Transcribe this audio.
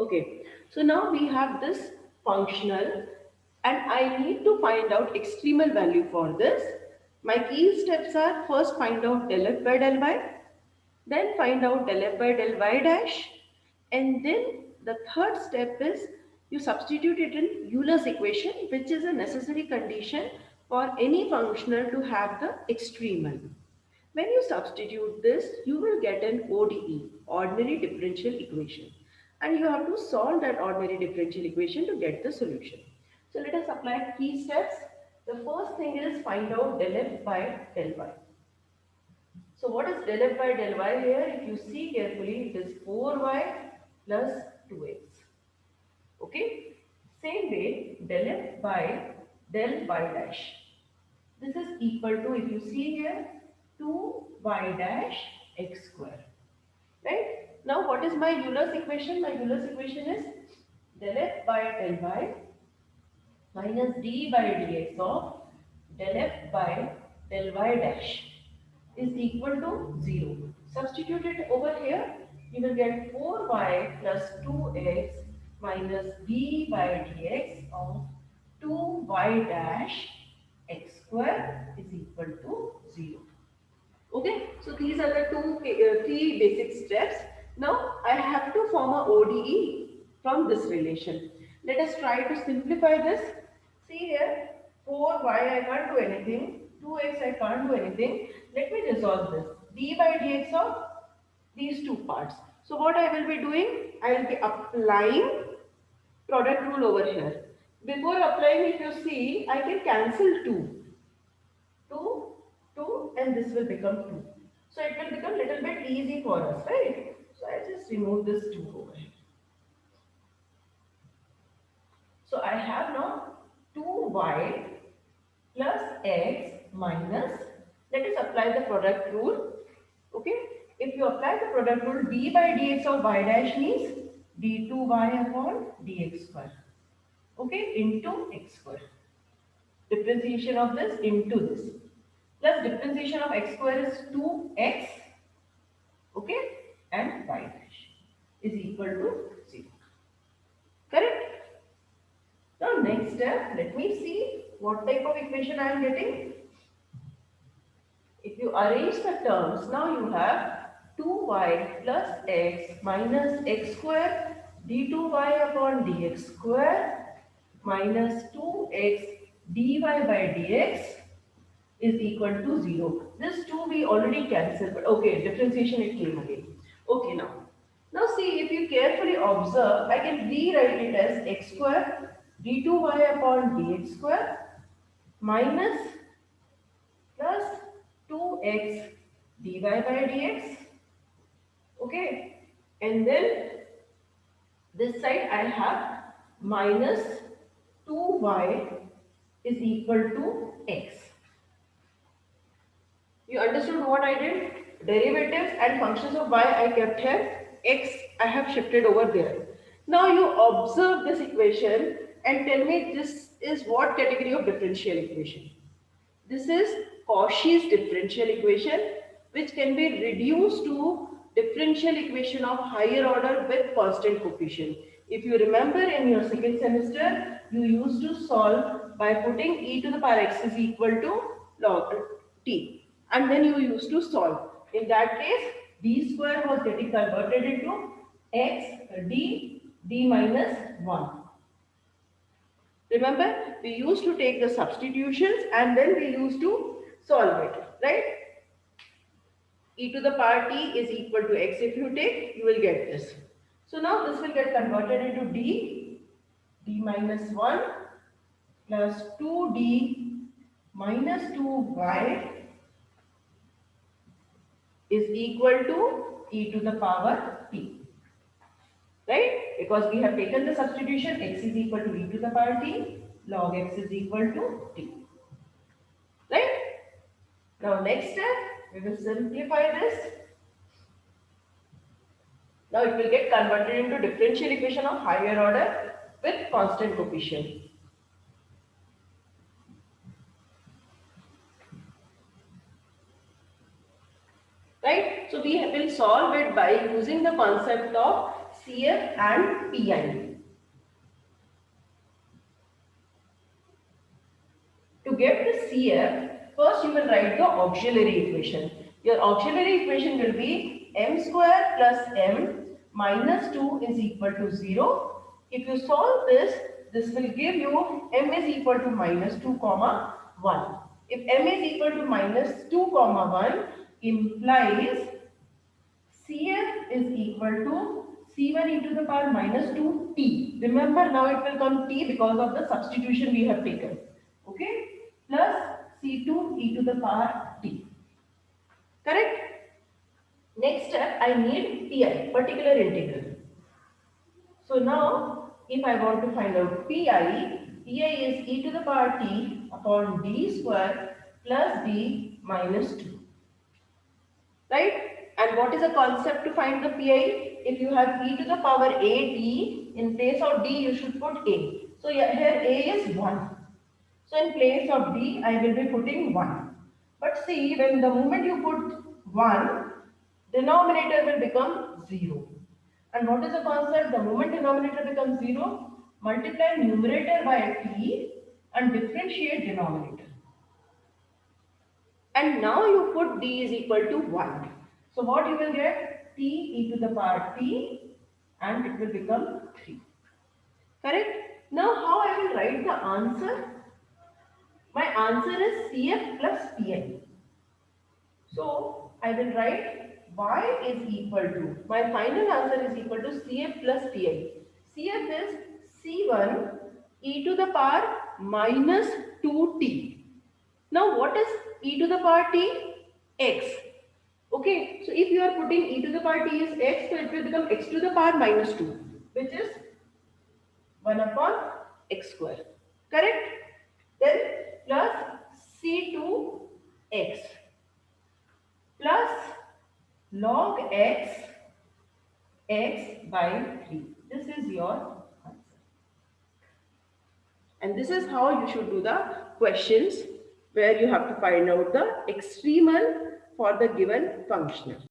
Okay, so now we have this functional and I need to find out extremal value for this. My key steps are first find out del f by del y, then find out del f by del y dash, and then the third step is you substitute it in Euler's equation, which is a necessary condition for any functional to have the extremal. When you substitute this, you will get an ODE, ordinary differential equation. And you have to solve that ordinary differential equation to get the solution. So let us apply key steps. The first thing is find out del f by del y. So what is del f by del y here? If you see carefully, it is 4y plus 2x. Okay? Same way, del f by del y dash. This is equal to, if you see here, 2y dash x square. Right? Now what is my Euler's equation? My Euler's equation is del f by del y minus d by dx of del f by del y dash is equal to 0. Substitute it over here. You will get 4y plus 2x minus d by dx of 2y dash x square is equal to 0. Okay, so these are the three basic steps. Now I have to form a ODE from this relation. Let us try to simplify this. See here, 4y I can't do anything, 2x I can't do anything. Let me resolve this. d by dx of these two parts. So what I will be doing, I will be applying product rule over here. Before applying, if you see, I can cancel 2. 2, 2 and this will become 2. So it will become little bit easy for us, right? So I just remove this 2 over here. So I have now 2y plus x minus, let us apply the product rule. Okay, if you apply the product rule, d by dx of y dash means d2y upon dx square. Okay, into x square. Differentiation of this into this. Plus differentiation of x square is 2x, okay, and y dash is equal to 0. Correct? Now next step, let me see what type of equation I am getting. If you arrange the terms, now you have 2y plus x minus x square d2y upon dx square minus 2x dy by dx is equal to 0. This 2 we already cancelled, but okay, differentiation it came again. Okay, now. Now see, if you carefully observe, I can rewrite it as x square d2y upon dx square minus plus 2x dy by dx. Okay, and then this side I have minus 2y is equal to x. You understood what I did? Derivatives and functions of y I kept here. X I have shifted over there. Now you observe this equation and tell me this is what category of differential equation? This is Cauchy's differential equation, which can be reduced to differential equation of higher order with constant coefficient. If you remember in your second semester, you used to solve by putting e to the power x is equal to log t, and then you used to solve. In that case, d square was getting converted into x d minus 1. Remember, we used to take the substitutions and then we used to solve it, right? E to the power t is equal to x. If you take, you will get this. So now this will get converted into d minus 1 plus 2d minus 2y is equal to e to the power t. Right? Because we have taken the substitution, x is equal to e to the power t, log x is equal to t. Right? Now next step, we will simplify this. Now it will get converted into differential equation of higher order with constant coefficient. Right? So we will solve it by using the concept of CF and PI. To get the CF, first you will write the auxiliary equation. Your auxiliary equation will be m square plus m minus 2 is equal to 0. If you solve this, this will give you m is equal to minus 2 comma 1. If m is equal to minus 2 comma 1 implies CF is equal to C1 e to the power minus 2t. Remember, now it will come t because of the substitution we have taken. Okay? Plus C2 e to the power t. Correct? Next step, I need PI, particular integral. So now, if I want to find out PI is e to the power t upon d square plus d minus 2. Right? And what is the concept to find the PI? If you have e to the power a t, in place of d you should put a. So here a is 1. So in place of d I will be putting 1. But see, when the moment you put 1, denominator will become 0. And what is the concept? The moment denominator becomes 0, multiply numerator by t and differentiate denominator. And now you put d is equal to 1. So what you will get? T e to the power t and it will become 3. Correct? Now how I will write the answer? My answer is CF plus PI. So I will write y is equal to, my final answer is equal to CF plus PI. CF is C1 e to the power minus 2t. Now what is e to the power t? X. Okay, so if you are putting e to the power t is x, so it will become x to the power minus 2, which is 1 upon x square. Correct? Then plus c2x plus log x by 3. This is your answer. And this is how you should do the questions where you have to find out the extremal for the given functional.